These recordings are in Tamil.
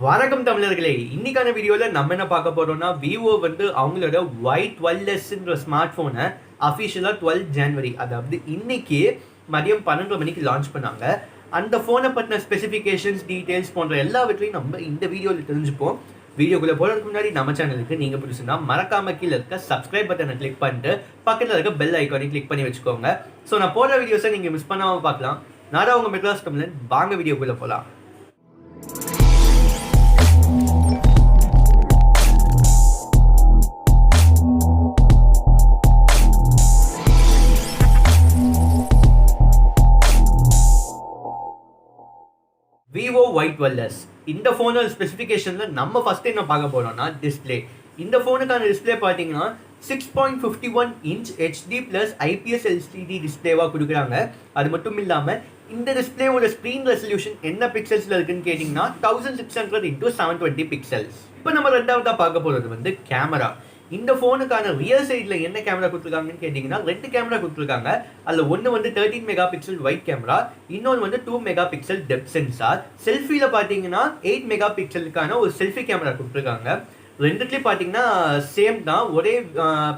வணக்கம் தமிழர்களே, இன்னைக்கான வீடியோல நம்ம என்ன பார்க்க போறோம்னா விவோ வந்து அவங்களோட Y12sன்ற ஸ்மார்ட் போனை அஃபிஷியலா 12 ஜனவரி, அதாவது இன்னைக்கு மதியம் 12 மணிக்கு லான்ச் பண்ணாங்க. அந்த போனை பத்தின ஸ்பெசிஃபிகேஷன்ஸ், டீடைல்ஸ் போன்ற எல்லாவற்றையும் நம்ம இந்த வீடியோவில் தெரிஞ்சுப்போம். வீடியோக்குள்ள போறதுக்கு முன்னாடி நம்ம சேனலுக்கு நீங்க புதுசுனா மறக்காம கீழே இருக்க சப்ஸ்கிரைப் பட்டனை கிளிக் பண்ணிட்டு பக்கத்தில் இருக்க பெல் ஐக்கானை கிளிக் பண்ணி வச்சுக்கோங்க. ஸோ நான் போடுற வீடியோஸை நீங்க மிஸ் பண்ணாம பார்க்கலாம். நான் உங்க மெட்ராஸ் தமிழன். வாங்க வீடியோக்குள்ள போலாம். VIVO Y12s இந்த ஃபோனோட ஸ்பெசிஃபிகேஷன்ல நம்ம ஃபர்ஸ்ட் என்ன பார்க்க போறோம்னா டிஸ்பிளே. இந்த ஃபோனுக்கான டிஸ்பிளே பார்த்தீங்கன்னா 6.51 இன்ச் HD + IPS LCD டிஸ்பிளேவா கொடுக்குறாங்க. அது மட்டும் இல்லாம இந்த டிஸ்பிளேவோட ஸ்க்ரீன் ரெசல்யூஷன் என்ன பிக்சல்ஸ்ல இருக்குன்னு கேட்டிங்கன்னா 1600 × 720 பிக்சல்ஸ். இப்போ நம்ம ரெண்டாவதா பார்க்க போறது வந்து கேமரா. இந்த ஃபோனுக்கான ரியல் சைடில் என்ன கேமரா கொடுத்துருக்காங்கன்னு கேட்டிங்கன்னா 2 கேமரா கொடுத்துருக்காங்க. அதில் ஒன்று வந்து 13 மெகா பிக்சல் ஒயிட் கேமரா, இன்னொன்று வந்து 2 மெகா பிக்சல் டெப்த் சென்சார். செல்ஃபியில் பார்த்தீங்கன்னா 8 மெகா பிக்சலுக்கான ஒரு செல்ஃபி கேமரா கொடுத்துருக்காங்க. ரெண்டுத்துலேயும் பார்த்தீங்கன்னா சேம் தான், ஒரே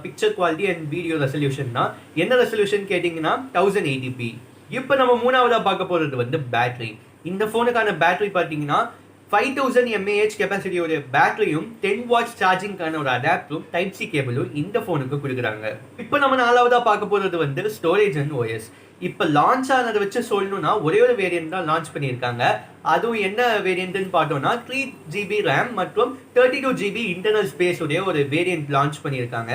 picture quality and video resolution தான். என்ன ரெசல்யூஷன் கேட்டிங்கன்னா 1080p. இப்போ நம்ம மூணாவதாக பார்க்க போகிறது வந்து பேட்டரி. இந்த ஃபோனுக்கான பேட்டரி பார்த்தீங்கன்னா 5000 mAh கெப்பாசிட்டியோட பேட்டரியும் 10 வாட்ஸ் சார்ஜிங்கான ஒரு அடாப்டரும் டைப் சி கேபிளும் இந்த ஃபோனுக்கு கொடுக்குறாங்க. இப்போ நம்ம நாலாவதா பார்க்க போகிறது வந்து ஸ்டோரேஜ் அண்ட் ஓஎஸ். இப்போ லான்ச் ஆனதை வச்சு சொல்லணும்னா ஒரே ஒரு வேரியன்ட் தான் லான்ச் பண்ணியிருக்காங்க. அதுவும் என்ன வேரியன்ட்னு பார்த்தோம்னா 3GB RAM மற்றும் 32GB இன்டர்னல் ஸ்பேஸ் உடைய ஒரு வேரியன்ட் லான்ச் பண்ணியிருக்காங்க.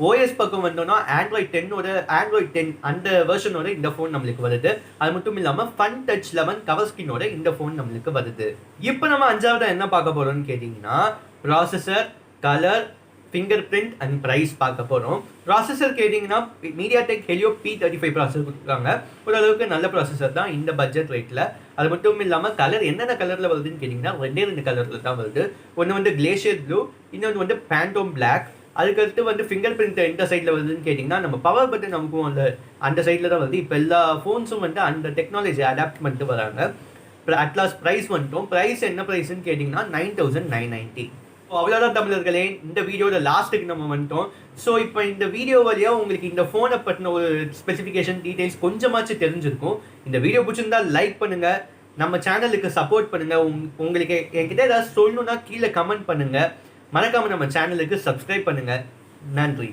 ஓஎஸ் பக்கம் வந்தோம்னா ஆண்ட்ராய்ட் 10 அந்த வெர்ஷனோட இந்த ஃபோன் நம்மளுக்கு வருது. அது மட்டும் இல்லாமல் ஃபன் டச் 11 கவர் ஸ்கின்னோட இந்த ஃபோன் நம்மளுக்கு வருது. இப்போ நம்ம அஞ்சாவதா என்ன பார்க்க போறோம்னு கேட்டிங்கன்னா processor, colour, fingerprint and price பார்க்க போகிறோம். ப்ராசஸர் கேட்டிங்கன்னா MediaTek Helio P35 ப்ராசஸர் கொடுத்துருக்காங்க. ஓரளவுக்கு நல்ல ப்ராசஸர் தான் இந்த பட்ஜெட் ரேட்டில். அது மட்டும் இல்லாமல் கலர் என்னென்ன கலரில் வருதுன்னு கேட்டிங்கன்னா 2 கலரில் தான் வருது. ஒன்று வந்து கிளேஷியர் ப்ளூ, இன்னொன்று வந்து பேண்டோம் பிளாக். அதுக்கடுத்து வந்து ஃபிங்கர் பிரிண்ட் எந்த சைடில் வருதுன்னு கேட்டிங்கன்னா நம்ம பவர் பட்டன் நமக்கும் அந்த சைடில் தான் வருது. இப்போ எல்லா ஃபோன்ஸும் வந்து அந்த டெக்னாலஜி அடாப்ட் பண்ணிட்டு வராங்க. அட்லாஸ்ட் ப்ரைஸ் வந்துட்டோம். ப்ரைஸ் என்ன ப்ரைஸ்ன்னு கேட்டிங்கன்னா 9990. அவ்வளோதான் தமிழர்களே, இந்த வீடியோட லாஸ்ட்டுக்கு நம்ம வந்துட்டோம். ஸோ இப்போ இந்த வீடியோ வழியாக உங்களுக்கு இந்த ஃபோனை பற்றின ஒரு ஸ்பெசிஃபிகேஷன், டீட்டெயில்ஸ் கொஞ்சமாச்சும் தெரிஞ்சிருக்கும். இந்த வீடியோ பிடிச்சிருந்தா லைக் பண்ணுங்கள், நம்ம சேனலுக்கு சப்போர்ட் பண்ணுங்கள். உங்களுக்கு என்கிட்ட ஏதாவது சொல்லணுன்னா கீழே கமெண்ட் பண்ணுங்கள். மறக்காமல் நம்ம சேனலுக்கு சப்ஸ்கிரைப் பண்ணுங்கள். நன்றி.